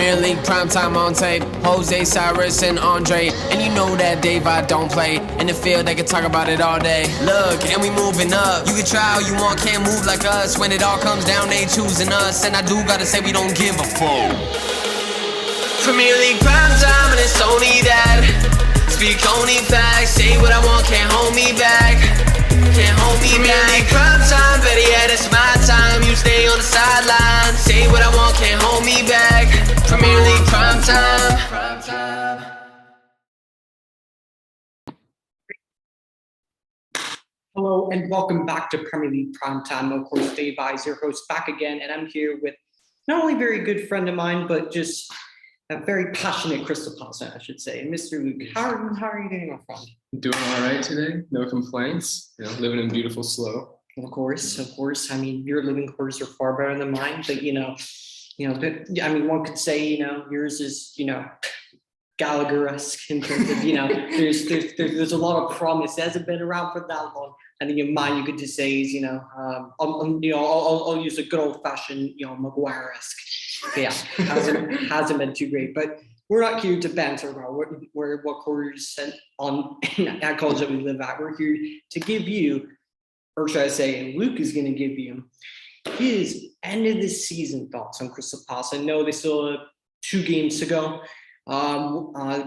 Premier League primetime on tape. Jose, Cyrus, and Andre. And you know that Daveye don't play. In the field, they can talk about it all day. Look, and we moving up. You can try all you want, can't move like us. When it all comes down, they choosing us. And I do gotta say, we don't give a fuck. Premier League primetime, and it's only that. Speak only facts. Say what I want, can't hold me back. Can't hold me back. Premier League primetime, better yet, it's my time. You stay on the sideline. Say what I want, can't hold me back. Premier League primetime. Hello and welcome back to Premier League Primetime. Of course, Daveye is your host back again, and I'm here with not only a very good friend of mine, but just a very passionate Crystal Palace fan, I should say. Mr. Luke, how are you doing, my friend? Doing all right today. No complaints. Living in beautiful Slough. Of course. I mean, your living quarters are far better than mine, but one could say, yours is, Gallagher-esque in terms of, there's a lot of promise. It hasn't been around for that long. I think in mine, you could just say is, I'll use a good old fashioned, Maguire-esque. Yeah, hasn't been too great, but we're not here to banter about what quarters on at college that we live at. We're here to give you, or should I say, Luke is going to give you his end of the season thoughts on Crystal Palace. I know they still have 2 games to go,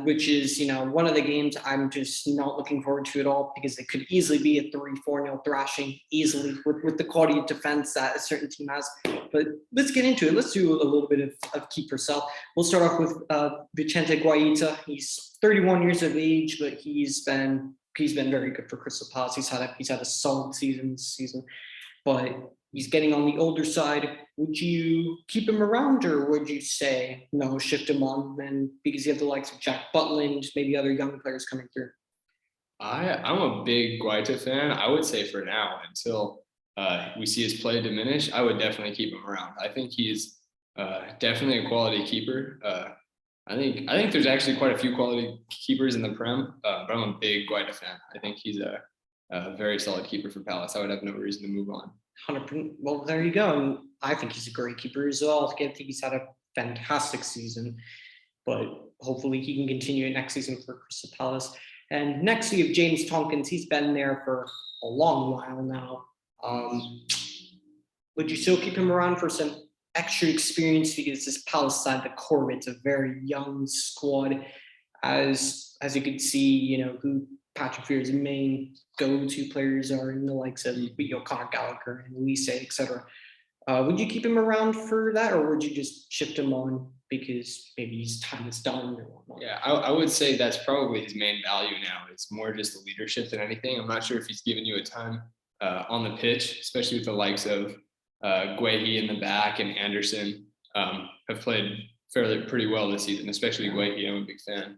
which is, one of the games I'm just not looking forward to at all because it could easily be a 3-4-0 thrashing easily with the quality of defense that a certain team has. But let's get into it. Let's do a little bit of keep yourself. We'll start off with Vicente Guaita. He's 31 years of age, but he's been very good for Crystal Palace. He's had a solid season this season, but he's getting on the older side. Would you keep him around, or would you say no, shift him on? Then because you have the likes of Jack Butland, maybe other young players coming through. I'm a big Guaita fan. I would say for now, until we see his play diminish, I would definitely keep him around. I think he's definitely a quality keeper. I think there's actually quite a few quality keepers in the Prem, but I'm a big Guaita fan. I think he's a very solid keeper for Palace. I would have no reason to move on. 100%. Well, there you go. And I think he's a great keeper as well. I think he's had a fantastic season, but hopefully he can continue it next season for Crystal Palace. And next we have James Tomkins. He's been there for a long while now. Would you still keep him around for some extra experience? Because this Palace side, the core, it's a very young squad. As you can see, who Patrick Vieira's main go-to players are in the likes of Conor Gallagher and Elise, etc. Would you keep him around for that, or would you just shift him on because maybe his time is done or whatnot? Yeah, I would say that's probably his main value now. It's more just the leadership than anything. I'm not sure if he's given you a time on the pitch, especially with the likes of Guehi in the back and Andersen have played pretty well this season, especially Guehi. I'm a big fan.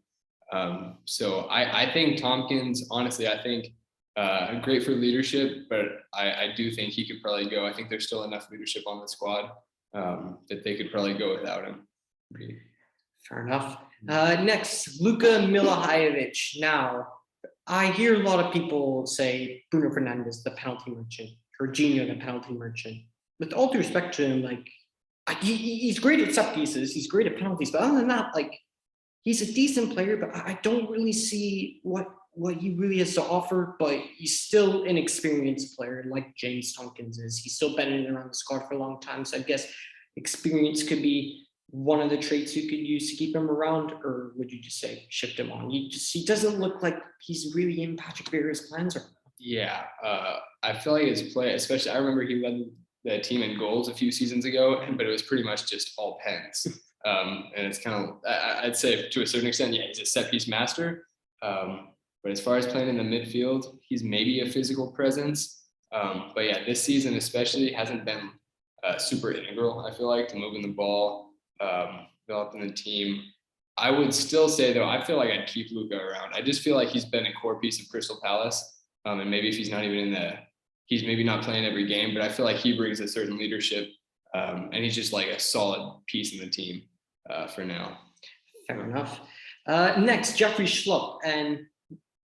So I think Tomkins, honestly, I think great for leadership, but I do think he could probably go. I think there's still enough leadership on the squad that they could probably go without him. Fair enough. Next, Luka Milahyovic. Now, I hear a lot of people say Bruno Fernandes, the penalty merchant, Jorginho, the penalty merchant. With all due respect to him, he's great at set pieces, he's great at penalties, but other than that, he's a decent player, but I don't really see what he really has to offer. But he's still an experienced player, like James Tomkins is. He's still been around the squad for a long time, so I guess experience could be one of the traits you could use to keep him around. Or would you just say shift him on? He doesn't look like he's really in Patrick Vieira's plans right now. Yeah, I feel like his play, especially, I remember he led the team in goals a few seasons ago, but it was pretty much just all pens. And it's kind of, I'd say to a certain extent, yeah, he's a set piece master. But as far as playing in the midfield, he's maybe a physical presence. But yeah, this season especially hasn't been super integral, I feel like, to moving the ball, developing the team. I would still say, though, I feel like I'd keep Luka around. I just feel like he's been a core piece of Crystal Palace. And maybe if he's not even he's maybe not playing every game, but I feel like he brings a certain leadership. And he's just like a solid piece in the team for now. Fair enough. Next, Jeffrey Schlupp. And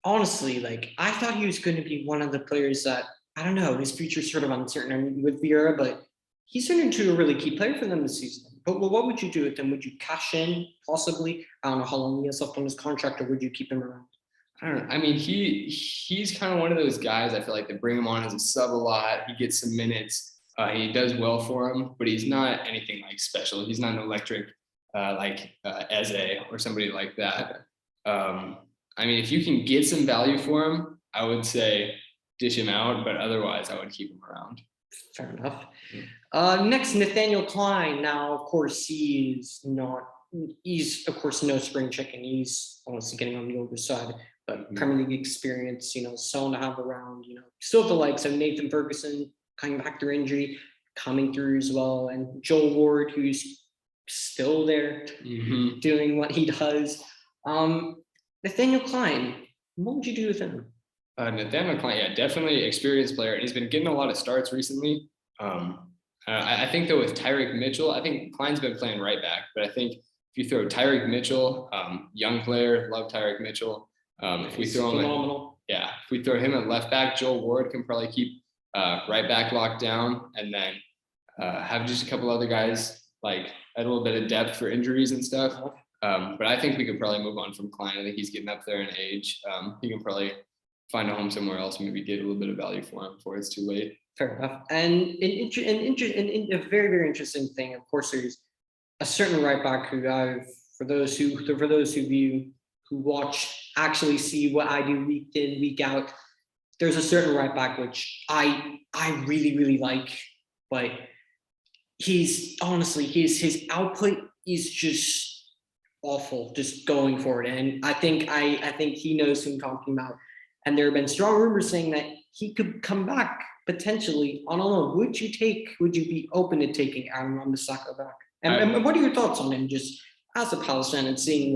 honestly, I thought he was going to be one of the players that, I don't know, his future's sort of uncertain with Vieira, but he's turned into a really key player for them this season. But what would you do with him? Would you cash in, possibly? I don't know how long he has left on his contract, or would you keep him around? I don't know. I mean, he's kind of one of those guys. I feel like they bring him on as a sub a lot. He gets some minutes. He does well for him, but he's not anything like special. He's not an electric like Eze or somebody like that. I mean, if you can get some value for him, I would say dish him out, but otherwise I would keep him around. Fair enough. Next, Nathaniel Klein. Now, of course, he's of course no spring chicken. He's honestly getting on the older side, but Premier League experience, someone to have around, still the likes of Nathan Ferguson coming back through injury, coming through as well, and Joel Ward, who's still there doing what he does. Nathaniel Klein, what would you do with him? Nathaniel Klein, yeah, definitely experienced player, and he's been getting a lot of starts recently. I think though with Tyrick Mitchell, I think Klein's been playing right back, but I think if you throw Tyrick Mitchell, young player, love Tyrick Mitchell. If we throw him, if we throw him at left back, Joel Ward can probably keep right back locked down, and then have just a couple other guys like add a little bit of depth for injuries and stuff. But I think we could probably move on from Klein. I think he's getting up there in age. He can probably find a home somewhere else, maybe get a little bit of value for him before it's too late. Fair enough. And a very, very interesting thing, of course, there's a certain right back who for those of you who watch, actually see what I do week in, week out, there's a certain right back which I really, really like, but he's honestly, his output is just awful, just going forward. And I think he knows who I'm talking about. And there have been strong rumors saying that he could come back potentially on a loan. Would you be open to taking Aaron Wan-Bissaka back? And what are your thoughts on him, just as a Palace fan and seeing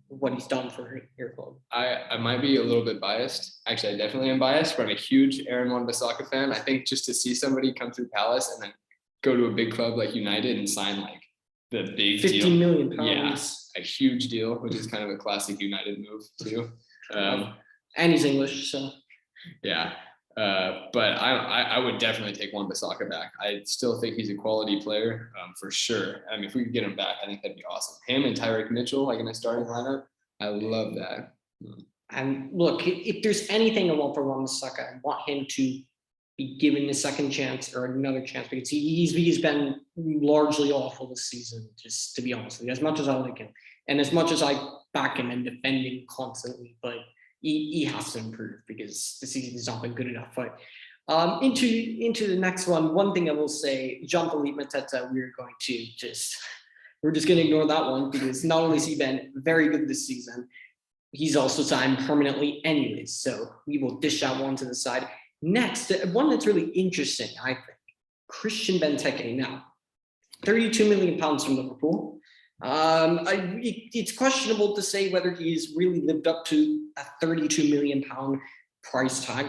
what he's done for your club? I might be a little bit biased. Actually, I definitely am biased, but I'm a huge Aaron Wan-Bissaka fan. I think just to see somebody come through Palace and then go to a big club like United and sign like the big 50 deal. million pounds. Yeah, a huge deal, which is kind of a classic United move too. And he's English, so. Yeah, but I would definitely take Wan-Bissaka back. I still think he's a quality player for sure. I mean, if we could get him back, I think that'd be awesome. Him and Tyrick Mitchell, like in a starting lineup, I love that. And look, if there's anything I want for Wan-Bissaka, I want him to be given a second chance or another chance, because he's been largely awful this season, just to be honest with you, as much as I like him and as much as I back him and defend him constantly, but he has to improve because the season has not been good enough. But into the next one thing I will say, Jean-Philippe Mateta, we're just going to ignore that one, because not only has he been very good this season, he's also signed permanently anyways. So we will dish that one to the side. Next, one that's really interesting, I think, Christian Benteke. Now, 32 million pounds from Liverpool. It's questionable to say whether he's really lived up to a 32 million pound price tag,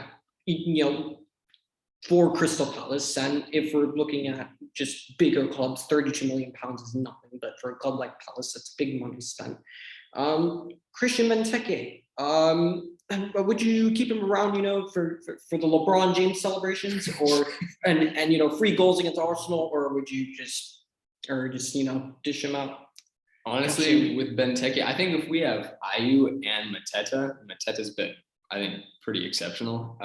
for Crystal Palace. And if we're looking at just bigger clubs, 32 million pounds is nothing, but for a club like Palace, that's big money spent. Christian Benteke, would you keep him around, for the LeBron James celebrations, or and free goals against Arsenal, or would you just dish him out? Honestly, with Benteke, I think if we have Ayew and Mateta's been, I think, pretty exceptional.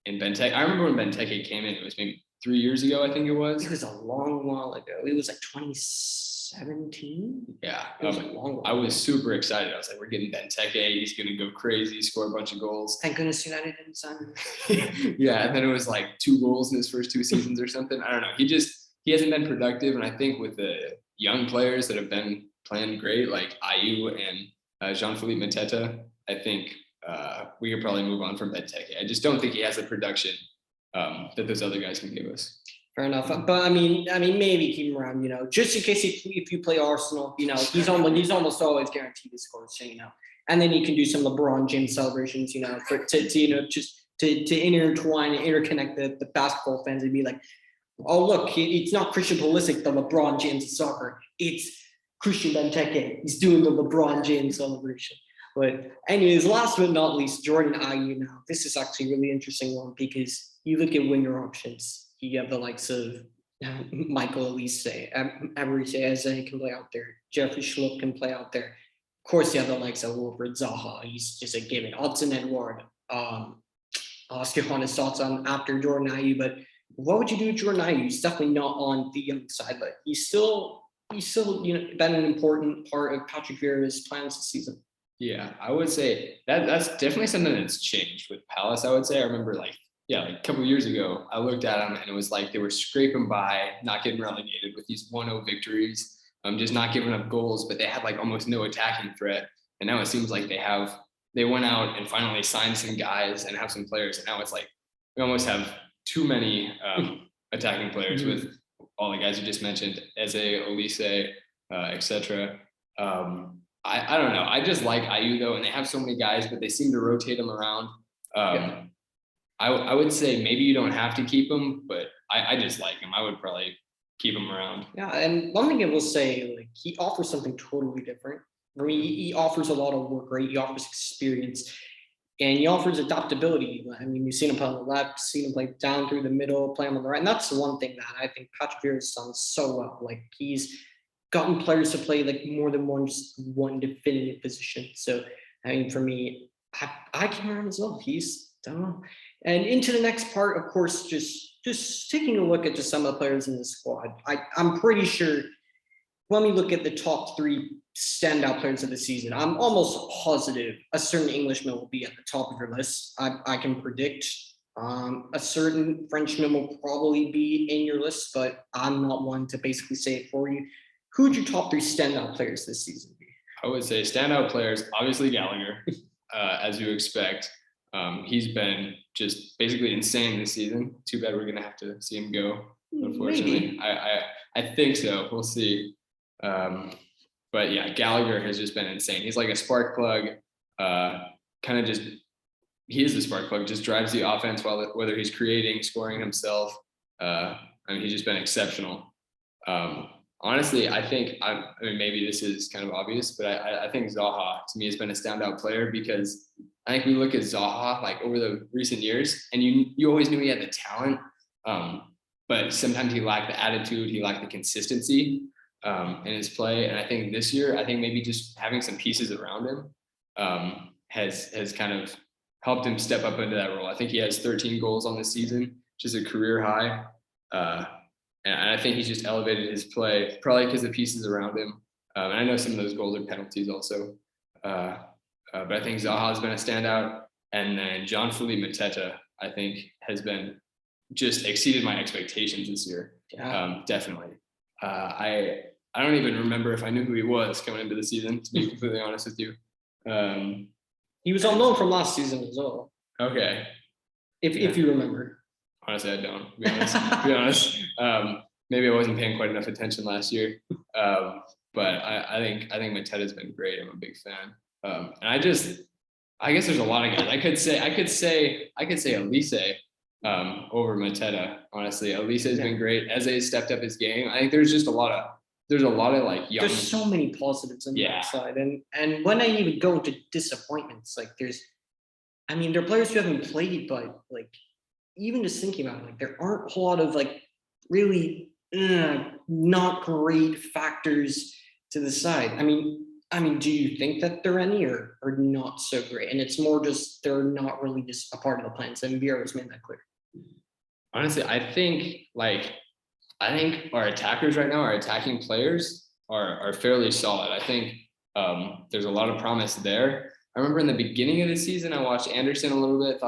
And Benteke, I remember when Benteke came in, it was maybe 3 years ago, I think it was. It was a long while ago. It was like 2017. Yeah, it was a long while. I was super excited. I was like, we're getting Benteke. He's going to go crazy, score a bunch of goals. Thank goodness United didn't sign him. Yeah, and then it was like 2 goals in his first 2 seasons or something. I don't know. He hasn't been productive. And I think with the young players that have been playing great, like Ayew and Jean-Philippe Mateta, I think we could probably move on from Benteke. I just don't think he has the production that those other guys can give us. Fair enough, but I mean, maybe keep him around, just in case if you play Arsenal, he's almost always guaranteed to score, so and then he can do some LeBron James celebrations, to intertwine and interconnect the basketball fans and be like, oh look, it's not Christian Pulisic, the LeBron James of soccer, it's Christian Benteke. He's doing the LeBron James celebration. But anyways, last but not least, Jordan Ayew. Now, this is actually a really interesting one, because you look at winger options. You have the likes of Michael Elise, Emery Eze can play out there. Jeffrey Schlupp can play out there. Of course, you have the likes of Wilfried Zaha. He's just a given. Hudson-Odoi. Ask Johannes' thoughts on after Jordan Ayew, but what would you do with Jordan Ayew? He's definitely not on the young side, but he's still been an important part of Patrick Vieira's plans this season. Yeah, I would say that's definitely something that's changed with Palace. I would say I remember like a couple of years ago, I looked at them and it was like they were scraping by, not getting relegated with these 1-0 victories, just not giving up goals, but they had like almost no attacking threat. And now it seems like they went out and finally signed some guys and have some players. And now it's like we almost have too many attacking players with all the guys you just mentioned, Eze, Olise, etc. I don't know. I just like Ayew though, and they have so many guys, but they seem to rotate them around. I would say maybe you don't have to keep him, but I just like him. I would probably keep him around. Yeah, and one thing I will say, like he offers something totally different. For me, he offers a lot of work rate. He offers experience, and he offers adaptability. I mean, you've seen him play on the left, seen him play down through the middle, play him on the right, and that's the one thing that I think Patrick Vieira has done so well. Like he's gotten players to play like more than one definitive position. So I mean, for me, I can learn as well. He's done. And into the next part, of course, just taking a look at just some of the players in the squad. I'm pretty sure when we look at the top 3 standout players of the season, I'm almost positive a certain Englishman will be at the top of your list. I can predict a certain Frenchman will probably be in your list, but I'm not one to basically say it for you. Who would your top 3 standout players this season be? I would say standout players, obviously Gallagher, as you expect. He's been just basically insane this season. Too bad we're gonna have to see him go, unfortunately. I think so. We'll see. But yeah, Gallagher has just been insane. He's like a spark plug. He is the spark plug. Just drives the offense whether he's creating, scoring himself. I mean, he's just been exceptional. Honestly, I mean, maybe this is kind of obvious, but I think Zaha to me has been a standout player because I think we look at Zaha like over the recent years, and you always knew he had the talent, but sometimes he lacked the attitude, he lacked the consistency in his play. And I think this year, maybe just having some pieces around him has kind of helped him step up into that role. I think he has 13 goals on this season, which is a career high. And I think he's just elevated his play, probably because of the pieces around him. And I know some of those goals are penalties also. But I think Zaha has been a standout. And then Jean-Philippe Mateta, I think, has been just exceeded my expectations this year. Yeah. Definitely. I don't even remember if I knew who he was coming into the season, to be completely honest with you. He was on loan from last season as well. Okay. If you remember. Honestly, I don't, to be honest. Maybe I wasn't paying quite enough attention last year. But I think Mateta's been great. I'm a big fan. And I guess there's a lot of guys. I could say Olise over Mateta. Honestly, Olise has been great. Eze stepped up his game. I think there's a lot of like young. There's so many positives on that side, and when I even go into disappointments, like there are players who haven't played, but like even just thinking about it, like there aren't a whole lot of like really not great factors to the side. I mean, do you think that there are any or not so great? And it's more just they're not really just a part of the plans. And Vieira's made that clear. Honestly, I think our attackers right now, our attacking players are fairly solid. I think there's a lot of promise there. I remember in the beginning of the season, I watched Andersen a little bit,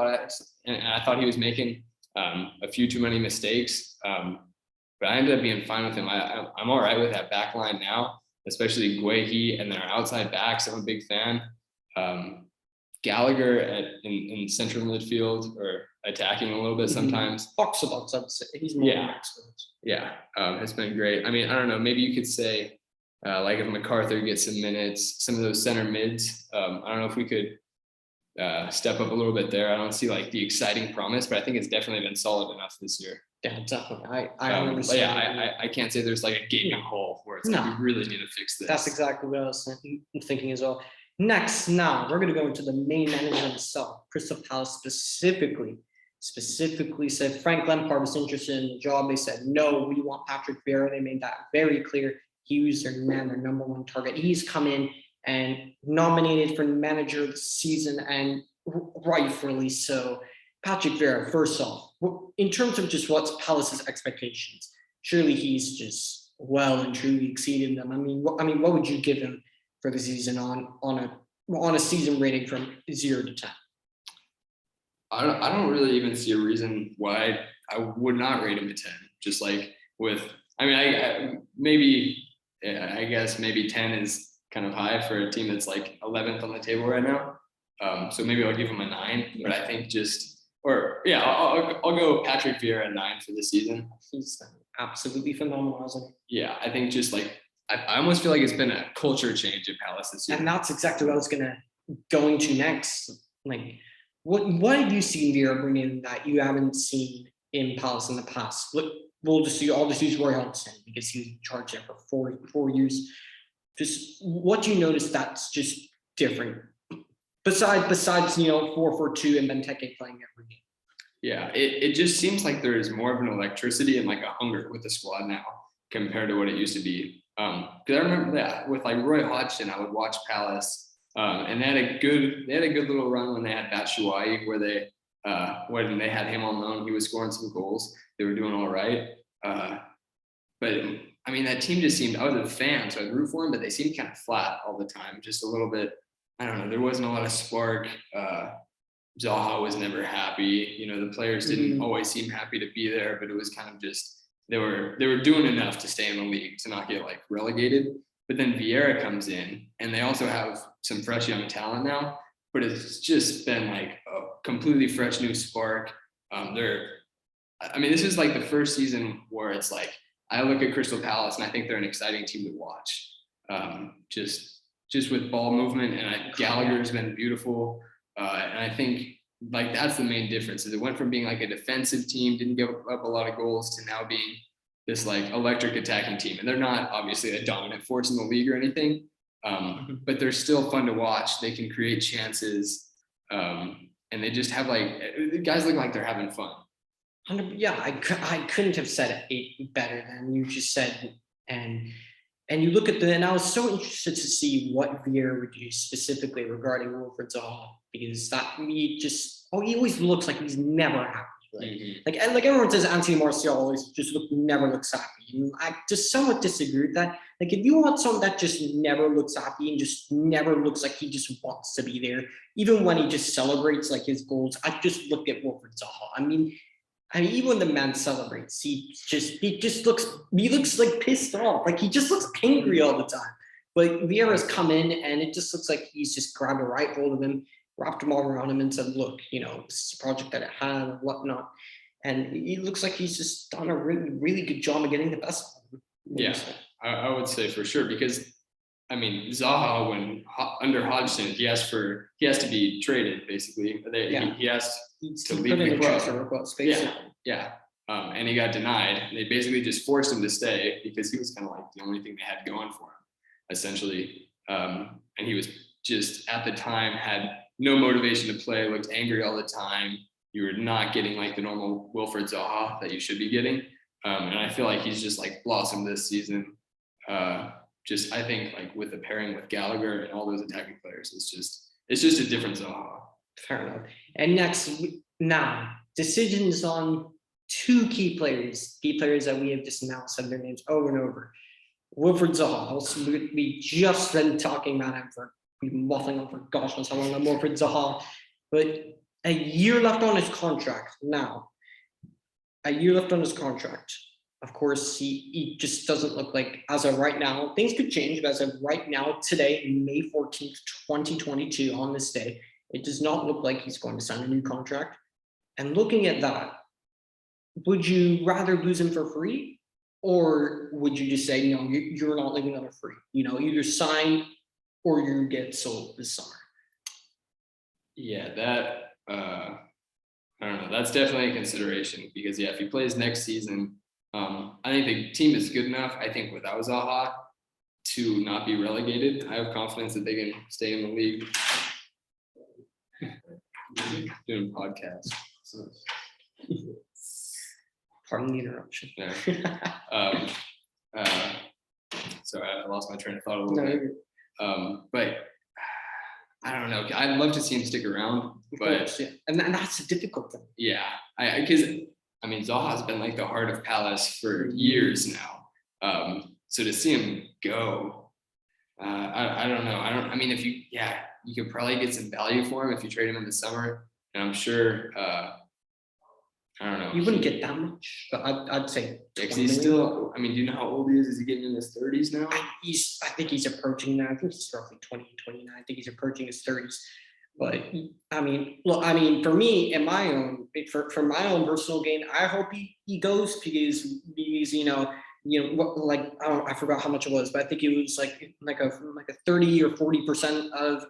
and I thought he was making a few too many mistakes. But I ended up being fine with him. I'm all right with that back line now, especially Guehi and then our outside backs. I'm a big fan. Gallagher in central midfield or attacking a little bit sometimes. Box to box, I'd say. He's more expert. Yeah, it's been great. I mean, I don't know. Maybe you could say like if MacArthur gets some minutes, some of those center mids. I don't know if we could step up a little bit there. I don't see like the exciting promise, but I think it's definitely been solid enough this year. Yeah, definitely. I can't say there's like a gaping hole where it's like we really need to fix this. That's exactly what I was thinking as well. Next, now we're going to go into the main manager himself, Crystal Palace specifically. specifically said Frank Lampard was interested in the job. They said, no, we want Patrick Vieira. They made that very clear. He was their number one target. He's come in and nominated for manager of the season, and rightfully so. Patrick Vieira, first off, in terms of just what's Palace's expectations, surely he's just well and truly exceeded them. I mean, what would you give him for the season on a season rating from 0 to 10? I don't really even see a reason why I would not rate him a 10. Just like with, I mean, I guess maybe 10 is kind of high for a team that's like 11th on the table right now. So maybe I'll give him a 9, but I think I'll go Patrick Vieira a 9 for the season. He's absolutely phenomenal, isn't he? Yeah, I think just like, I almost feel like it's been a culture change at Palace this year. And that's exactly what I was going into next. Like, what have you seen Vieira bring in that you haven't seen in Palace in the past? I'll just use Roy Hodgson because he was in charge there for four years. Just what do you notice that's just different? Besides 4-4-2 and Benteke playing every game. Yeah, it just seems like there is more of an electricity and like a hunger with the squad now compared to what it used to be. Because I remember that with like Roy Hodgson, I would watch Palace, and they had a good little run when they had Batshuayi, where when they had him on loan, he was scoring some goals. They were doing all right. But I mean, that team just seemed, I was a fan, so I'd root for them, but they seemed kind of flat all the time, just a little bit. I don't know. There wasn't a lot of spark. Zaha was never happy. The players didn't always seem happy to be there, but it was kind of just, they were doing enough to stay in the league to not get like relegated. But then Vieira comes in, and they also have some fresh young talent now, but it's just been like a completely fresh new spark. This is like the first season where it's like, I look at Crystal Palace and I think they're an exciting team to watch. Just with ball movement, and Gallagher's been beautiful. And I think like that's the main difference, is it went from being like a defensive team, didn't give up a lot of goals, to now being this like electric attacking team. And they're not obviously a dominant force in the league or anything, but they're still fun to watch. They can create chances, and they just have the guys look like they're having fun. Yeah, I couldn't have said it better than you just said. And you look at and I was so interested to see what Vieira would do specifically regarding Wilfried Zaha, because he always looks like he's never happy. Like everyone says, Anthony Martial always never looks happy. And I just somewhat disagree with that. Like, if you want someone that just never looks happy and just never looks like he just wants to be there, even when he just celebrates like his goals, I just looked at Wilfried Zaha. I mean, even when the man celebrates, he looks like pissed off. Like, he just looks angry all the time. But Vieira's come in, and it just looks like he's just grabbed a right hold of him, wrapped him all around him, and said, look, this is a project that I have and whatnot. And he looks like he's just done a really, really good job of getting the best of him. Yeah, I would say for sure, because I mean, Zaha, when under Hodgson, he has to be traded basically. He has to leave the club. Yeah. And he got denied. They basically just forced him to stay because he was kind of like the only thing they had going for him, essentially. And he was just, at the time, had no motivation to play, looked angry all the time. You were not getting like the normal Wilfried Zaha that you should be getting. And I feel like he's just like blossomed this season. I think like with the pairing with Gallagher and all those attacking players, it's just a different Zaha. Fair enough. And now decisions on two key players that we have just now said their names over and over. Wilfried Zaha. We just been talking about him we've been waffling on for gosh knows how long on Wilfried Zaha, but a year left on his contract now. Of course, he just doesn't look like, as of right now, things could change, but as of right now, today, May 14th, 2022, on this day, it does not look like he's going to sign a new contract. And looking at that, would you rather lose him for free, or would you just say, no, you're not leaving him for free? Either sign or you get sold this summer. Yeah, that I don't know. That's definitely a consideration, because if he plays next season, I think the team is good enough, I think, without Zaha to not be relegated. I have confidence that they can stay in the league. Doing podcasts. So Pardon the interruption. Yeah. Sorry, I lost my train of thought a little No, bit. you're good. But I don't know. I'd love to see him stick around, Of but course, yeah. And that's a difficult thing. yeah, because I mean, Zaha's been like the heart of Palace for years now. So to see him go, I don't know. I mean, if you could probably get some value for him if you trade him in the summer, and I'm sure. I don't know. You wouldn't get that much, but I'd say. Because 20 he's million. still. I mean, do you know how old he is? Is he getting in his 30s now? I think he's approaching that. I think he's roughly 20, 29. I think he's approaching his 30s. But I mean, look, I mean, for me and my own, for my own personal gain, I hope he goes because I forgot how much it was, but I think it was like a 30 or 40% of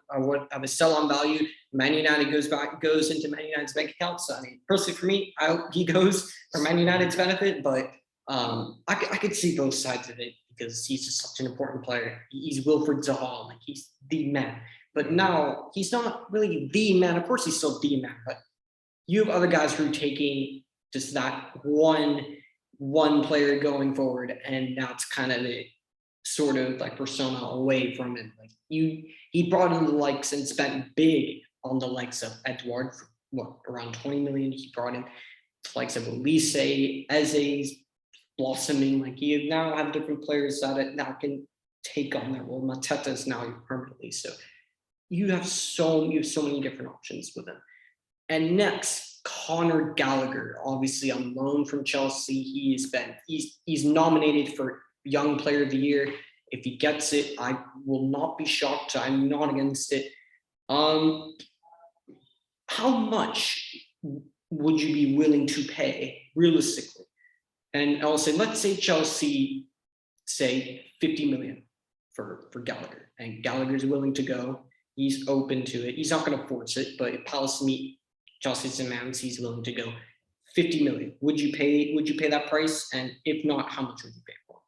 his sell-on value. Man United goes into Man United's bank account. So I mean, personally for me, I hope he goes for Man United's benefit, but I could see both sides of it because he's just such an important player. He's Wilfried Zaha, like he's the man. But now he's not really the man. Of course, he's still the man, but you have other guys who are taking just that one player going forward, and that's kind of the sort of like persona away from him. Like he brought in the likes and spent big on the likes of Edouard, around 20 million. He brought in the likes of Elise, Eze's blossoming. Like you now have different players that now can take on that role. Mateta is now permanently. So you have so many different options with him. And next, Conor Gallagher, obviously on loan from Chelsea. He's nominated for Young Player of the Year. If he gets it, I will not be shocked. I'm not against it. How much would you be willing to pay realistically? And I'll say, let's say Chelsea say 50 million for Gallagher, and Gallagher's willing to go. He's open to it. He's not going to force it, but if Palace meet Chelsea's demands, he's willing to go 50 million. Would you pay that price? And if not, how much would you pay for?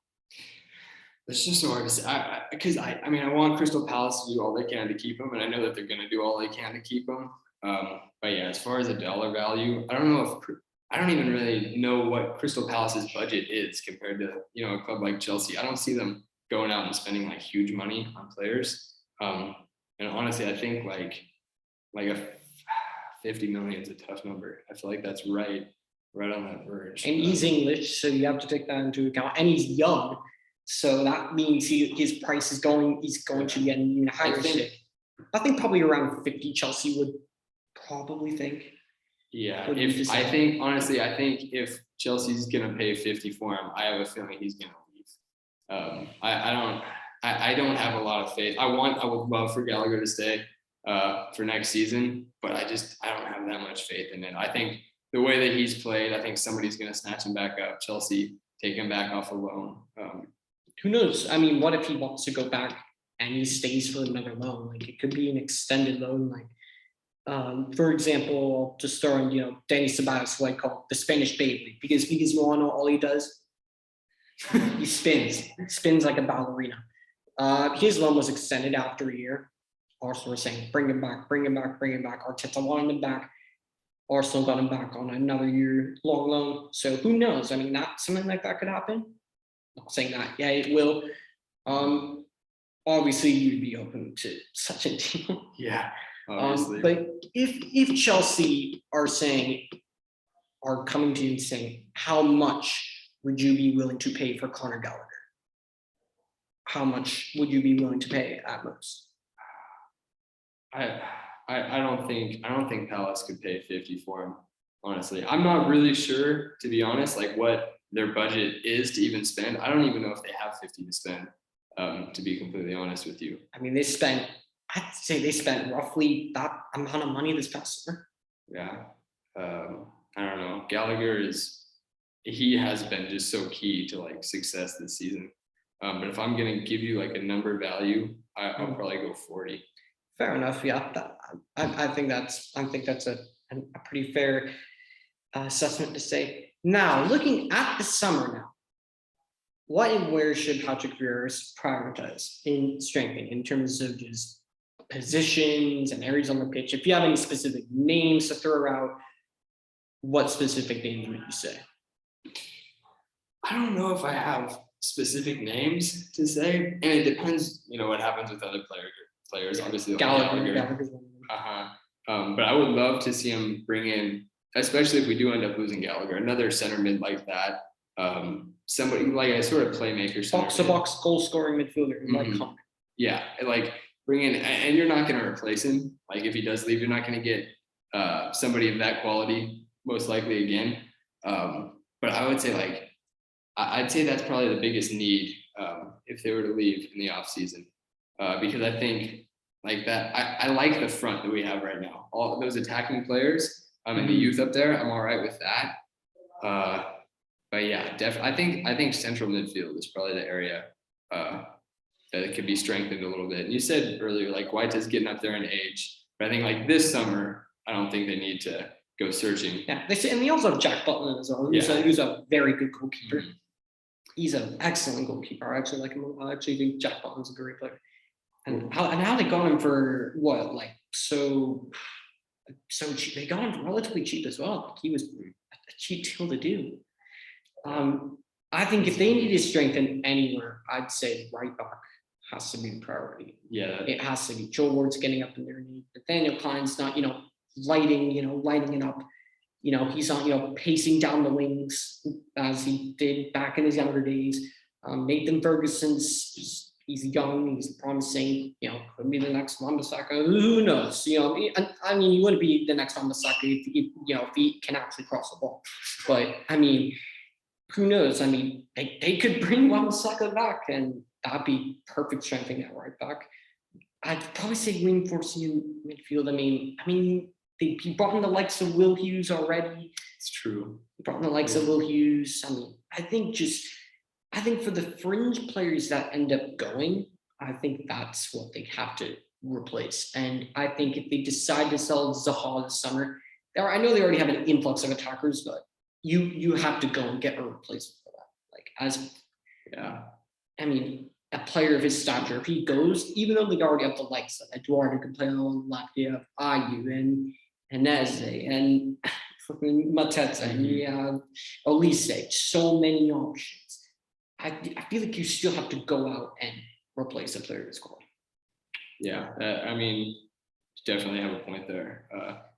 It's just so hard to say. Because I want Crystal Palace to do all they can to keep him, and I know that they're going to do all they can to keep him. But yeah, as far as a dollar value, I don't even really know what Crystal Palace's budget is compared to a club like Chelsea. I don't see them going out and spending like huge money on players. And honestly, I think like a 50 million is a tough number. I feel like that's right on that verge. And he's English, so you have to take that into account. And he's young, so that means his price is going. He's going to get an even higher stick. I think probably around 50. Chelsea would probably think. Yeah, I think if Chelsea's gonna pay 50 for him, I have a feeling he's gonna leave. I don't have a lot of faith. I would love for Gallagher to stay for next season, but I don't have that much faith in it. I think the way that he's played, I think somebody's going to snatch him back up. Chelsea, take him back off a loan. Who knows? I mean, what if he wants to go back and he stays for another loan? Like it could be an extended loan. Like, for example, just throwing, Danny Ceballos, what I call the Spanish baby, because you want to know all he does? He spins like a ballerina. His loan was extended after a year. Arsenal were saying, bring him back. Arteta wanted him back. Arsenal got him back on another year-long loan. So who knows? I mean, something like that could happen. Not saying that. Yeah, it will. Obviously, you'd be open to such a deal. Yeah, obviously. But if Chelsea are coming to you and saying, how much would you be willing to pay for Conor Gallagher? How much would you be willing to pay at most? I don't think Palace could pay 50 for him. Honestly, I'm not really sure, to be honest, like what their budget is to even spend. I don't even know if they have 50 to spend. To be completely honest with you. I mean, I'd say they spent roughly that amount of money this past summer. Yeah, I don't know. Gallagher he has been just so key to like success this season. But if I'm gonna give you like a number value, I'll probably go 40. Fair enough. Yeah, I think that's a pretty fair assessment to say. Now, looking at the summer now, what and where should Patrick Vieira prioritize in strengthening in terms of just positions and areas on the pitch? If you have any specific names to throw out, what specific names would you say? I don't know if I have specific names to say, and it depends, what happens with other players. Obviously, Gallagher's one of them. But I would love to see him bring in, especially if we do end up losing Gallagher, another center mid like that. Somebody like a sort of playmaker. Box goal scoring midfielder. Like, come on. Yeah, like bring in, and you're not going to replace him. Like if he does leave, you're not going to get somebody of that quality most likely again. But I would say I'd say that's probably the biggest need if they were to leave in the off season, because I think like that. I like the front that we have right now. All those attacking players and the youth up there. I'm all right with that. But yeah, definitely. I think central midfield is probably the area that could be strengthened a little bit. And you said earlier, like Guaita's getting up there in age, but I think like this summer, I don't think they need to go searching. Yeah, they say, and they also have Jack Butland as well. Who's a very good goalkeeper. He's an excellent goalkeeper. I actually like him. I actually think Jack Butland's a great player. And how they got him for what, like so cheap? They got him for relatively cheap as well. Like he was a cheap deal to do. I think if they need to strengthen anywhere, I'd say right back has to be the priority. Yeah, it has to be. Joe Ward's getting up in their knee. Nathaniel Klein's not, lighting it up. He's not, pacing down the wings as he did back in his younger days. Nathan Ferguson's he's young, he's promising, could be the next Wan-Bissaka. Who knows? I mean, you wouldn't be the next Wan-Bissaka if he can actually cross the ball. But I mean, who knows? I mean, they could bring Wan-Bissaka back, and that'd be perfect strengthening that right back. I'd probably say reinforcing in midfield. I mean, he brought in the likes of Will Hughes already. It's true. He brought in the likes of Will Hughes. I mean, I think for the fringe players that end up going, I think that's what they have to replace. And I think if they decide to sell Zaha this summer, I know they already have an influx of attackers, but you have to go and get a replacement for that. I mean, a player of his stature, if he goes, even though they already have the likes of Eduardo Campbell, Latvia, Ayu, and Eze, and Mateta, and you have Olise, so many options. I feel like you still have to go out and replace a player of his quality. Yeah, I mean, you definitely have a point there,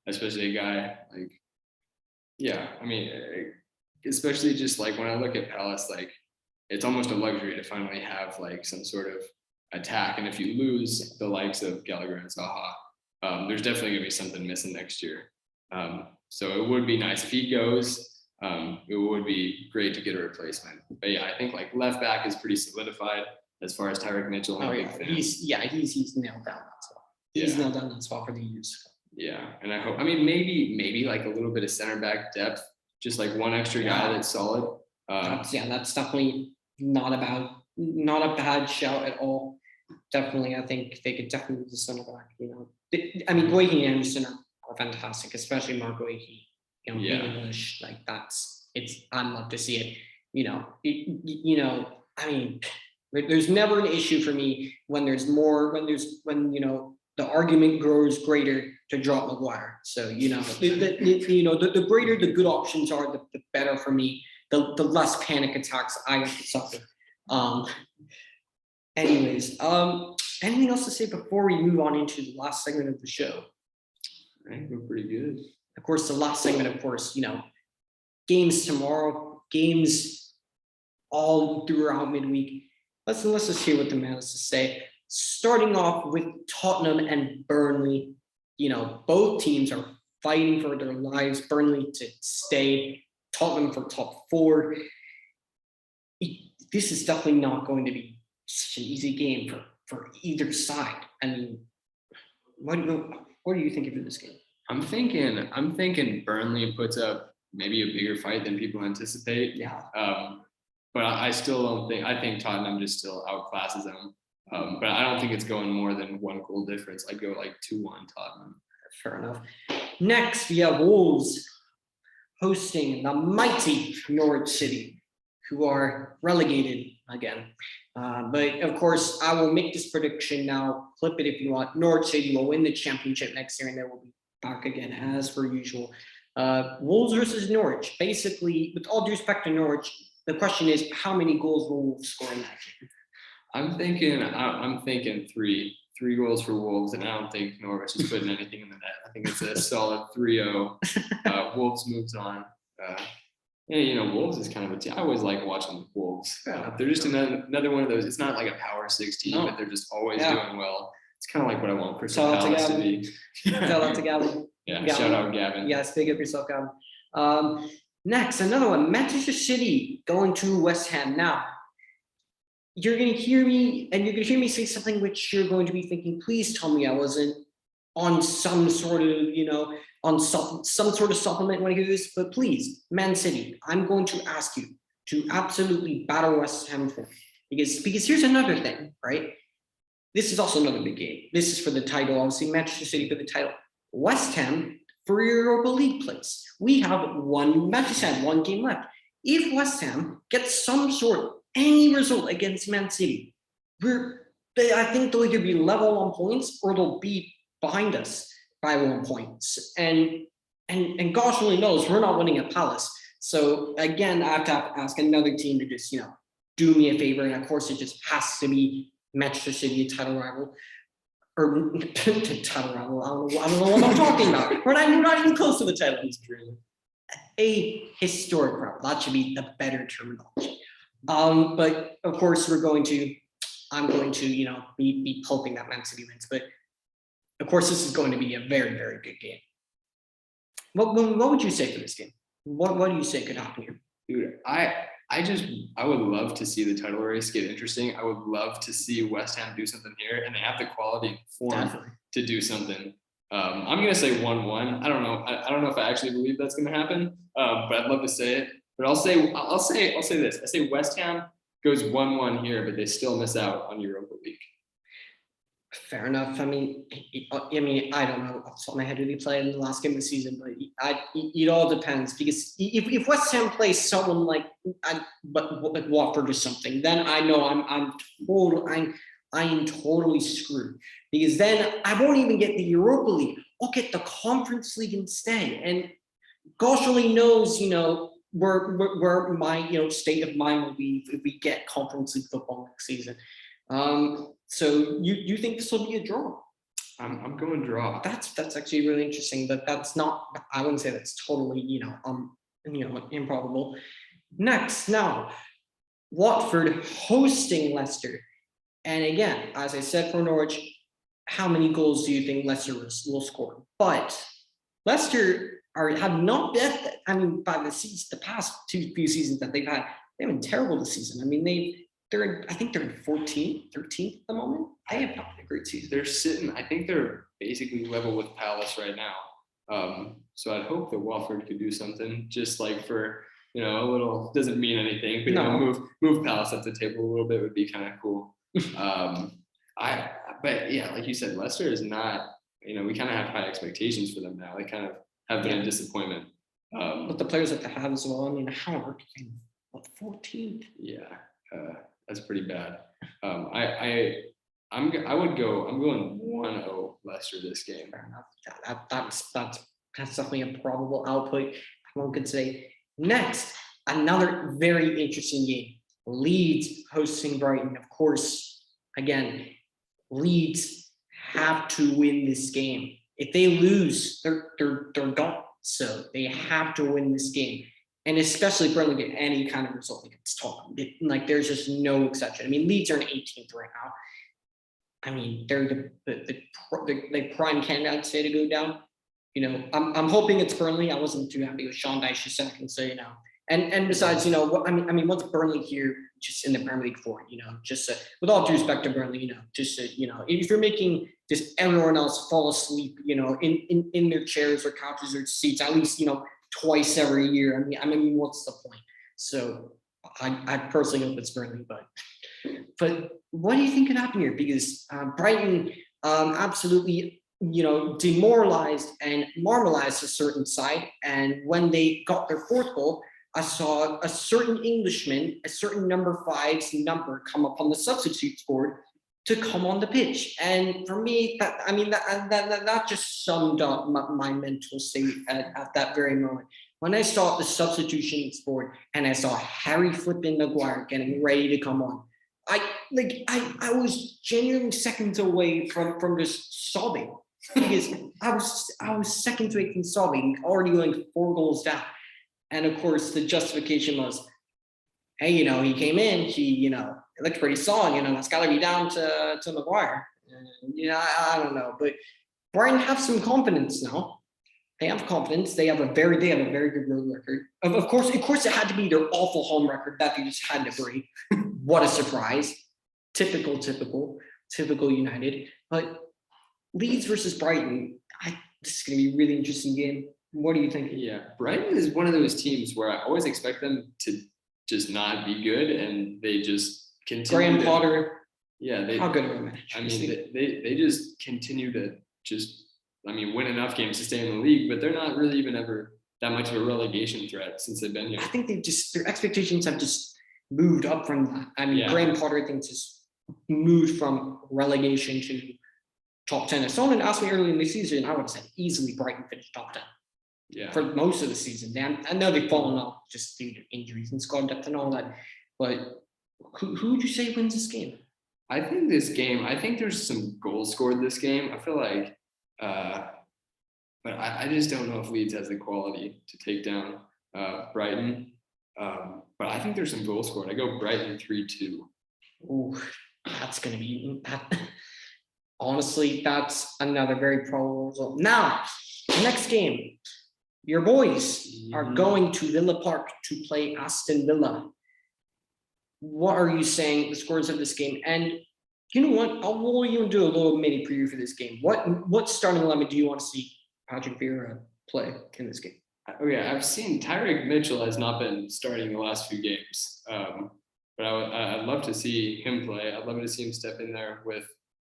especially a guy like, I mean, especially just like when I look at Palace, like it's almost a luxury to finally have like some sort of attack. And if you lose the likes of Gallagher and Zaha, there's definitely gonna be something missing next year. So it would be nice if he goes. It would be great to get a replacement. But yeah, I think like left back is pretty solidified as far as Tyrick Mitchell. He's nailed down that spot. He's nailed down that spot for the years. Yeah, and I hope. I mean, maybe like a little bit of center back depth, just like one extra guy that's solid. That's definitely not a bad shout at all. Definitely, I think they could definitely use a center back. I mean, Guehi and Andersen are fantastic, especially Mark Guehi. Being English, like I'd love to see it. I mean, there's never an issue for me when the argument grows greater to drop Maguire. So, the greater the good options are, the better for me, the less panic attacks I have to suffer. Anyways, anything else to say before we move on into the last segment of the show? I think we're pretty good. Of course, the last segment, of course, games tomorrow, games all throughout midweek. Let's just hear what the man has to say. Starting off with Tottenham and Burnley, both teams are fighting for their lives. Burnley to stay, Tottenham for top 4. This is definitely not going to be such an easy game for either side. I mean, what are you thinking for this game? I'm thinking Burnley puts up maybe a bigger fight than people anticipate. Yeah. But I still don't think. I think Tottenham just still outclasses them. But I don't think it's going more than 1 goal difference. I'd go like 2-1 Tottenham. Fair enough. Next, we have Wolves hosting the mighty Norwich City, who are relegated again. But of course, I will make this prediction now. Clip it if you want. Norwich City will win the championship next year, and they will be back again as per usual. Wolves versus Norwich. Basically, with all due respect to Norwich, the question is, how many goals will Wolves score in that game? I'm thinking three goals for Wolves, and I don't think Norwich is putting anything in the net. I think it's a solid 3-0. Wolves moves on. Yeah, Wolves is kind of a team. I always like watching Wolves. They're just another one of those. It's not like a power 6 team, but they're just always doing well. It's kind of like what I want Crystal Palace to be. Shout out to Gavin. Yeah, shout out Gavin. Yeah, speak up yourself, Gavin. Next, another one. Manchester City going to West Ham. Now, you're going to hear me, and you're going to hear me say something which you're going to be thinking, please tell me I wasn't on some sort of, on some sort of supplement when I do this, but please, Man City, I'm going to ask you to absolutely battle West Ham for me. Because here's another thing, right? This is also another big game. This is for the title, obviously, Manchester City for the title. West Ham for Europa League place. We have Manchester Ham, one game left. If West Ham gets any result against Man City, I think they'll either be level on points or they'll be behind us by 1 point. And gosh only knows we're not winning at Palace. So again, I have to ask another team to just, do me a favor. And of course, it just has to be Manchester City, a title rival. Or title rival. I don't know what I'm talking about. We're not even close to the title. A historic rival. That should be the better terminology. But of course, I'm going to, be hoping that Man City wins. But of course, this is going to be a very, very good game. What would you say for this game? What do you say could happen here? Dude, I would love to see the title race get interesting. I would love to see West Ham do something here, and they have the quality and form to do something. I'm gonna say 1-1. I don't know. I don't know if I actually believe that's gonna happen, but I'd love to say it. But I'll say this. I say West Ham goes 1-1 here, but they still miss out on Europa League. Fair enough. I mean, I don't know off the top of my head who they played in the last game of the season, but it all depends, because if West Ham plays someone like Watford or something, then I know I am totally screwed, because then I won't even get the Europa League. I'll get the Conference League instead, and gosh only knows, where my state of mind will be if we get Conference League football next season. So you think this will be a draw? I'm going draw. That's actually really interesting. But that's not. I wouldn't say that's totally improbable. Next, now, Watford hosting Leicester, and again, as I said for Norwich, how many goals do you think Leicester will score? But Leicester have not been. I mean, by the past few seasons that they've had, they've been terrible this season. I mean, I think they're in 14th, 13th at the moment. They have not been a great season. I think they're basically level with Palace right now. So I'd hope that Watford could do something, just like for, a little, doesn't mean anything, but move Palace up the table a little bit would be kind of cool. But yeah, like you said, Leicester is not, we kind of have high expectations for them now. They kind of have been a disappointment. With the players that they have as well. I mean, how are they? 14th? Yeah. That's pretty bad. I'm going 1-0 Leicester this game. Fair enough. That's definitely a probable output, one could say. Next, another very interesting game. Leeds hosting Brighton. Of course, again, Leeds have to win this game. If they lose, they're gone. So they have to win this game. And especially Burnley get any kind of result against Tottenham. There's just no exception. I mean, Leeds are in 18th right now. I mean, they're the prime candidates to go down. I'm hoping it's Burnley. I wasn't too happy with Sean Dyche's second, so And besides, what's Burnley here just in the Premier League for? With all due respect to Burnley, if you're making just everyone else fall asleep, in their chairs or couches or seats, at least twice every year. I mean, what's the point? So I personally hope it's Burnley, but what do you think could happen here? Because Brighton absolutely, demoralized and marmalized a certain side. And when they got their fourth goal, I saw a certain Englishman, a certain number 5's number come up on the substitute board to come on the pitch. And for me, that just summed up my mental state at that very moment. When I saw the substitutions board and I saw Harry flipping Maguire getting ready to come on, I was genuinely seconds away from just sobbing, because I was seconds away from sobbing, already going 4 goals down. And of course, the justification was, hey, he came in, it looked pretty solid, it's got to be down to Maguire. And, I don't know, but Brighton have some confidence now. They have confidence. They have a very good road record. Of course, it had to be their awful home record that they just had to break. What a surprise! Typical United. But Leeds versus Brighton, this is going to be a really interesting game. What do you think? Yeah, Brighton is one of those teams where I always expect them to just not be good, and they just continue. Graham Potter. Yeah, how good of a match. I mean, they just continue to win enough games to stay in the league, but they're not really even ever that much of a relegation threat since they've been here. I think their expectations have just moved up from that. I mean, Graham Potter thinks has moved from relegation to top 10. If someone asked me early in the season, I would have said easily Brighton finished top 10. Yeah. For most of the season. I know they've fallen off just due to injuries and squad depth and all that. But who would you say wins this game? I think there's some goals scored this game. I feel like but I just don't know if Leeds has the quality to take down Brighton. But I think there's some goals scored. I go Brighton 3-2. Ooh, that's going to be that. Honestly, that's another very probable result. Now, next game. Your boys are going to Villa Park to play Aston Villa. What are you saying the scores of this game? And you know what? We'll even do a little mini preview for this game. What starting 11 do you want to see Patrick Vieira play in this game? Oh yeah, I've seen Tyrick Mitchell has not been starting the last few games, but I'd love to see him play. I'd love to see him step in there with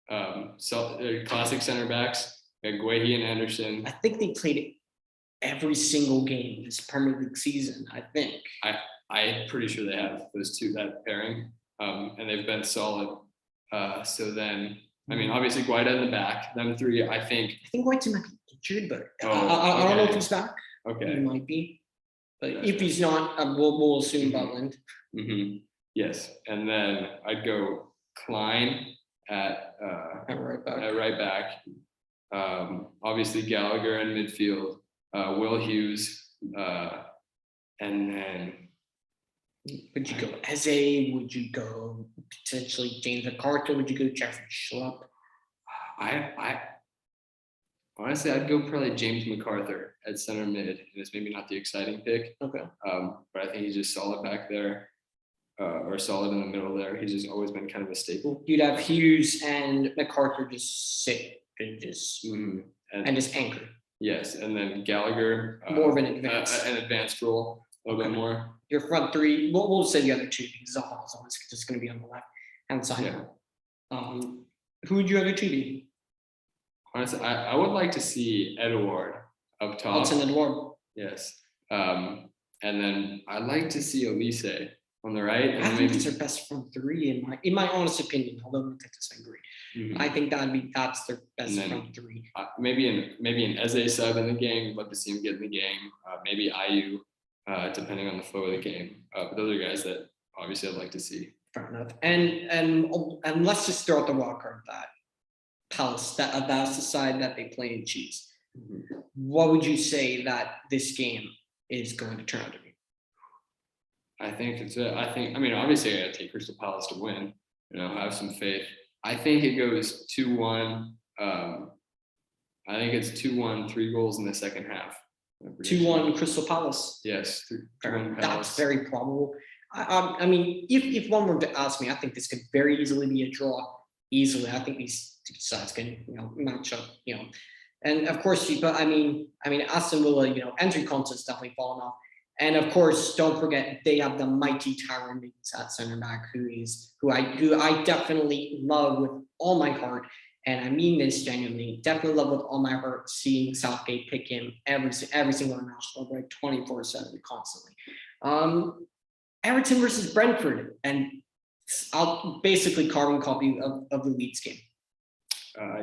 classic center backs like Guehi and Andersen. I think they played every single game this Premier League season. I think. I'm pretty sure they have that pairing, and they've been solid. So then, obviously Guaita in the back, them three. I think Guaita might be injured, but I don't know if he's back. Okay, he might be, but if he's not, we'll assume Butland. Mm-hmm. Yes, and then I'd go Klein at right back. Obviously Gallagher in midfield. Will Hughes, and then would you go Eze? Would you go potentially James McArthur? Would you go Jeffrey Schlupp? I honestly, I'd go probably James McArthur at center mid. And it's maybe not the exciting pick. Okay. But I think he's just solid back there, or solid in the middle there. He's just always been kind of a staple. You'd have Hughes and McArthur just sit and just and just anchor. Yes, and then Gallagher more of an advanced role, a little bit more. Your front three, we'll say the other two because Zahas is just going to be on the left hand side. Yeah. Who would your other two be? Honestly, I would like to see Edouard up top. HudsonOdoi. Yes. And then I'd like to see Elise on the right. And I think it's their best front three in my honest opinion, although I don't think I agree. Mm-hmm. I think that's their best front three. Maybe an Eze sub in the game. Love to see him get in the game. Maybe Ayew, depending on the flow of the game. But those are guys that obviously I'd like to see. Fair enough. And let's just throw out the wild card that Palace, that's the side that they play in cheese. Mm-hmm. What would you say that this game is going to turn out to be? Obviously I gotta take Crystal Palace to win. Have some faith. I think it goes 2-1. I think it's 2-1, 3 goals in the second half. 2-1 Crystal Palace. Yes, 2-1 Palace. That's very probable. If one were to ask me, I think this could very easily be a draw. Easily, I think these two sides can, match up. And of course, Aston Villa, entry contest definitely fallen off. And of course, don't forget they have the mighty Tyrone Mings at center back, who I definitely love with all my heart, and I mean this genuinely. Definitely love with all my heart seeing Southgate pick him every single international break, 24/7, constantly. Everton versus Brentford, and I'll basically carbon copy of the Leeds game.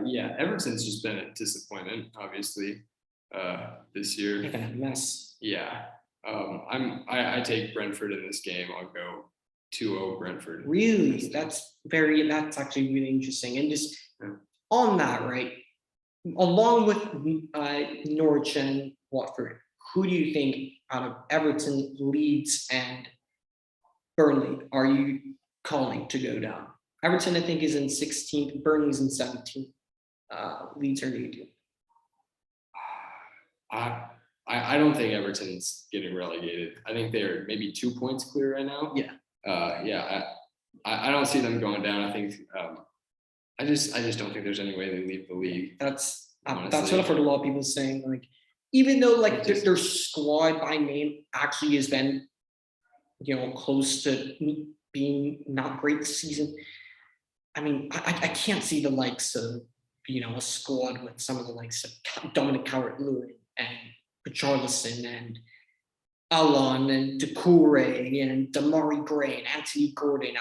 Yeah, Everton's just been a disappointment, obviously, this year. They've been a mess. Yeah. I take Brentford in this game. I'll go 2-0 Brentford. Really? That's actually really interesting. And just on that, right? Along with Norwich and Watford, who do you think out of Everton, Leeds, and Burnley are you calling to go down? Everton, I think, is in 16th. Burnley's in 17th. Leeds are 18th. I don't think Everton's getting relegated. I think they're maybe 2 points clear right now. Yeah. I don't see them going down. I think I just don't think there's any way they leave the league. That's what honestly. I've heard a lot of people saying. Like, even though like their squad by name actually has been, close to being not great this season. I mean, I can't see the likes of a squad with some of the likes of Dominic Calvert-Lewin and Richarlison and Alon and Doucouré and Damari Gray and Anthony Gordon.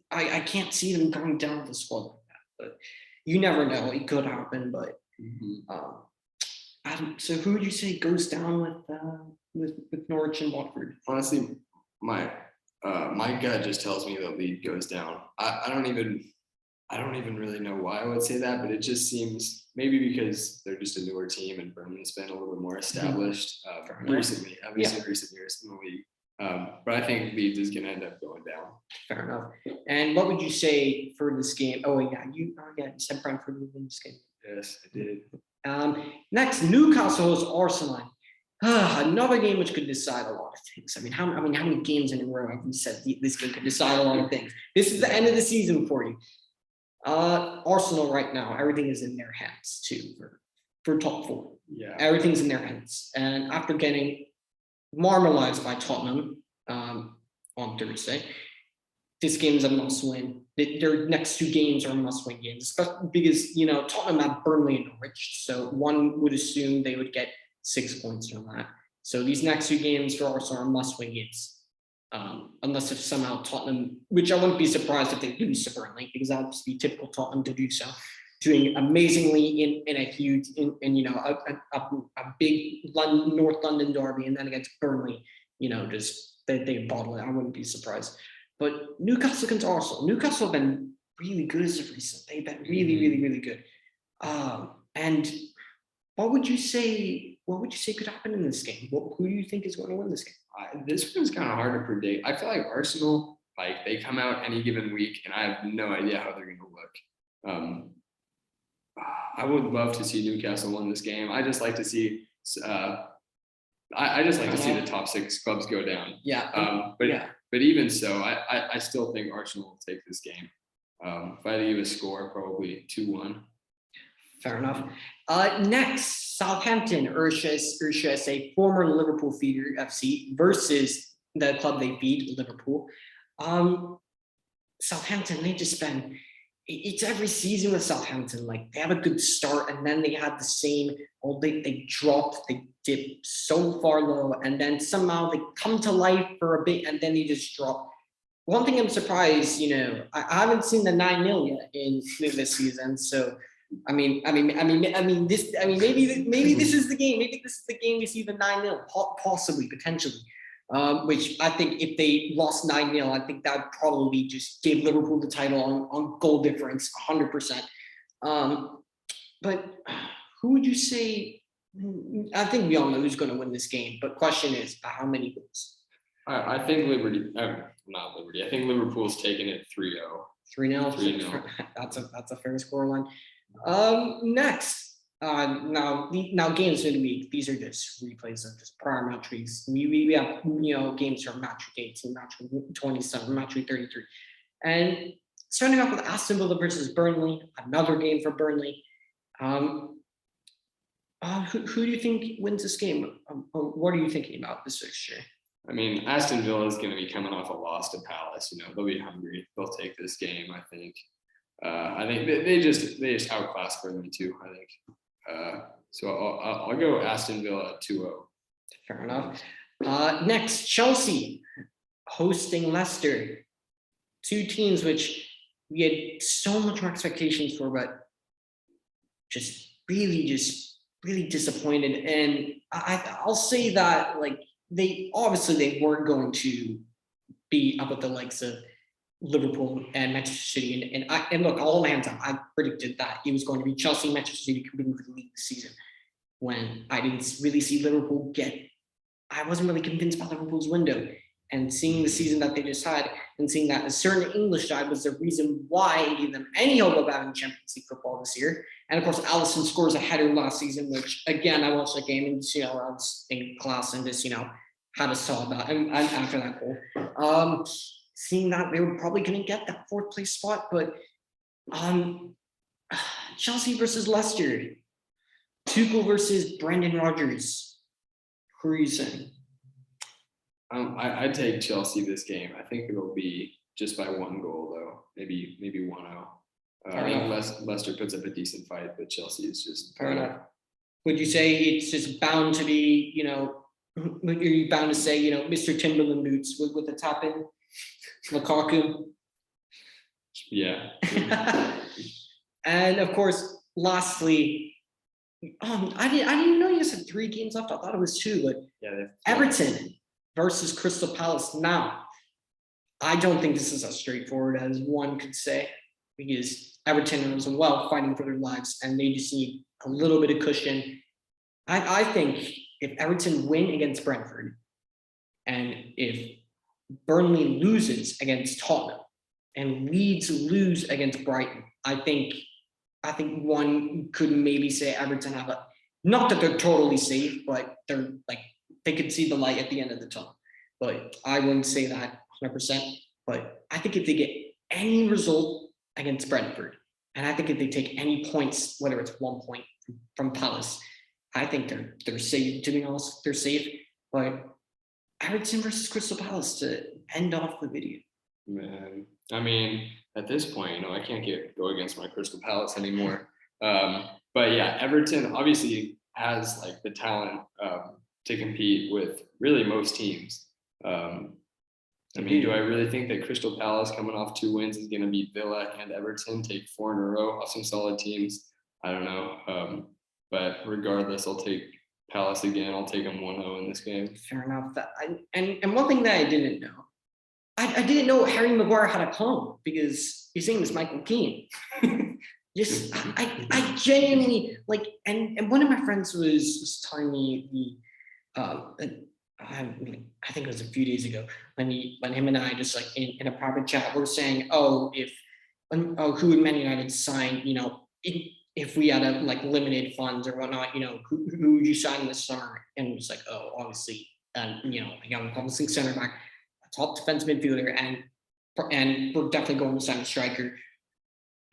I can't see them going down with the squad like that, but you never know. It could happen, but so who would you say goes down with Norwich and Watford? Honestly, my gut just tells me that Leeds goes down. I don't even really know why I would say that, but it just seems maybe because they're just a newer team and Burnley's been a little bit more established recently, at least in recent years in the league. But I think Leeds is going to end up going down. Fair enough. And what would you say for this game? Oh yeah, you said Brentford would win this game. Yes, I did. Next, Newcastle hosts Arsenal. Another game which could decide a lot of things. I mean, how many games in a row have we said this game could decide a lot of things? This is the end of the season for you. Arsenal right now, everything is in their hands too for top four. Yeah, everything's in their hands. And after getting marmalized by Tottenham on Thursday, this game is a must-win. Their next two games are must-win games, especially because Tottenham have Burnley and Norwich, so one would assume they would get 6 points from that. So these next two games for Arsenal are must-win games. Unless if somehow Tottenham, which I wouldn't be surprised if they lose to Burnley, because that would just be typical Tottenham to do so, doing amazingly in a huge, a big North London derby, and then against Burnley, just they bottle it. I wouldn't be surprised. But Newcastle against Arsenal, Newcastle have been really good as of recent. They've been really, really, really good. And what would you say could happen in this game? Who do you think is going to win this game? This one's kind of hard to predict. I feel like Arsenal, they come out any given week, and I have no idea how they're going to look. I would love to see Newcastle win this game. I just like to see. I just like to see the top 6 clubs go down. Yeah. But even so, I still think Arsenal will take this game. If I had to give a score, probably 2-1. Fair enough. Next, Southampton, Ursha, a former Liverpool feeder FC versus the club they beat, Liverpool. Southampton, they just been, it's every season with Southampton. Like, they have a good start, and then they had the same, they dropped, they dipped so far low, and then somehow they come to life for a bit, and then they just drop. One thing I'm surprised, I haven't seen the 9-0 yet in this season, so maybe this is the game. Maybe this is the game we see the 9-0, possibly, potentially. Which I think if they lost 9-0, I think that would probably just give Liverpool the title on goal difference, 100%. But who would you say? I think we all know who's going to win this game, but question is, by how many goals? I think not Liberty. I think Liverpool's taking it 3-0. 3-0. 3-0. That's a fair scoreline. Next, now games of the week. These are just replays of just prior match weeks. We have games from match week 18, match week 27, match week 33, and starting off with Aston Villa versus Burnley. Another game for Burnley. Who do you think wins this game? What are you thinking about this fixture? I mean, Aston Villa is going to be coming off a loss to Palace. They'll be hungry. They'll take this game, I think. I think they just outclass Burnley too, I think. So I'll go Aston Villa 2-0. Fair enough. Next, Chelsea hosting Leicester. two teams which we had so much more expectations for, but just really disappointed. And I'll say that like they weren't going to be up with the likes of Liverpool and Manchester City. And look, all hands up, I predicted that it was going to be Chelsea and Manchester City competing for the league this season. When I didn't really see Liverpool I wasn't really convinced by Liverpool's window. And seeing the season that they just had and seeing that a certain English side was the reason why I gave them any hope of having Champions League football this year. And of course, Alisson scores a header last season, which again, I watched that game and, I was in class and just, had a saw about and after that goal. Seeing that they were probably going to get that fourth place spot, but Chelsea versus Leicester, Tuchel versus Brendan Rodgers. Who are you saying? I'd take Chelsea this game. I think it'll be just by one goal though, maybe 1-0. I think Leicester puts up a decent fight, but Chelsea is just fair enough. Would you say it's just bound to be, are you bound to say, Mr. Timberland boots with the tap in, Lukaku? Yeah. And of course, lastly, I didn't even know you guys had 3 games left. I thought it was 2, but yeah, Everton versus Crystal Palace. Now, I don't think this is as straightforward as one could say, because Everton is fighting for their lives, and they just need a little bit of cushion. I think if Everton win against Brentford, and if Burnley loses against Tottenham, and Leeds lose against Brighton, I think one could maybe say Everton have not that they're totally safe, but they're like, they could see the light at the end of the tunnel. But I wouldn't say that 100%. But I think if they get any result against Brentford, and I think if they take any points, whether it's 1 point from Palace, I think they're safe. To be honest, they're safe. But Everton versus Crystal Palace to end off the video. Man, I mean, at this point, I can't go against my Crystal Palace anymore. But yeah, Everton obviously has like the talent to compete with really most teams. I mean, do I really think that Crystal Palace coming off 2 wins is going to beat Villa and Everton, take 4 in a row off some solid teams? I don't know. But regardless, I'll take Palace again. I'll take them 1-0 in this game. Fair enough. And one thing that I didn't know, I didn't know Harry Maguire had a clone, because his name is Michael Keane. Just I genuinely like, and one of my friends was telling me I think it was a few days ago when him and I just like in a private chat we're saying, who would Man United sign, if we had a like limited funds or whatnot, who would you sign this summer? And it was like, obviously, a young promising center back, a top defensive midfielder, and we're definitely going to sign a striker.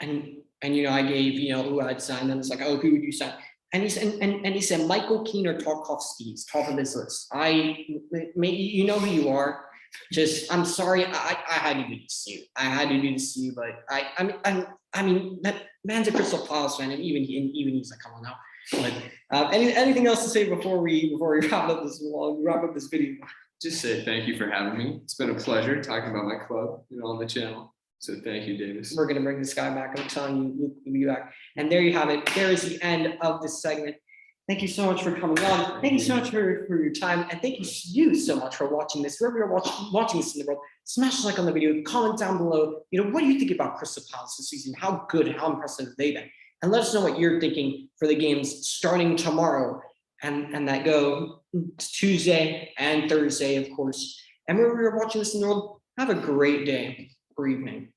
And I gave who I'd sign, and it's like, who would you sign? And he said Michael Keane or Tarkowski is top of his list. You know who you are. Just I'm sorry, I had to do this to you. I had to do this to you, but I mean that man's a Crystal Palace fan, and even he's like, come on now. But anything else to say before we wrap up this video? Just say thank you for having me. It's been a pleasure talking about my club, on the channel. So thank you, Davis. We're going to bring this guy back. I'm telling you, we'll be back. And there you have it. There is the end of this segment. Thank you so much for coming on. Thank you so much for your time. And thank you so much for watching this. Wherever you're watching this in the world, smash a like on the video, comment down below. What do you think about Crystal Palace this season? How good, how impressive have they been? And let us know what you're thinking for the games starting tomorrow and that go Tuesday and Thursday, of course. And wherever you're watching this in the world, have a great day or evening.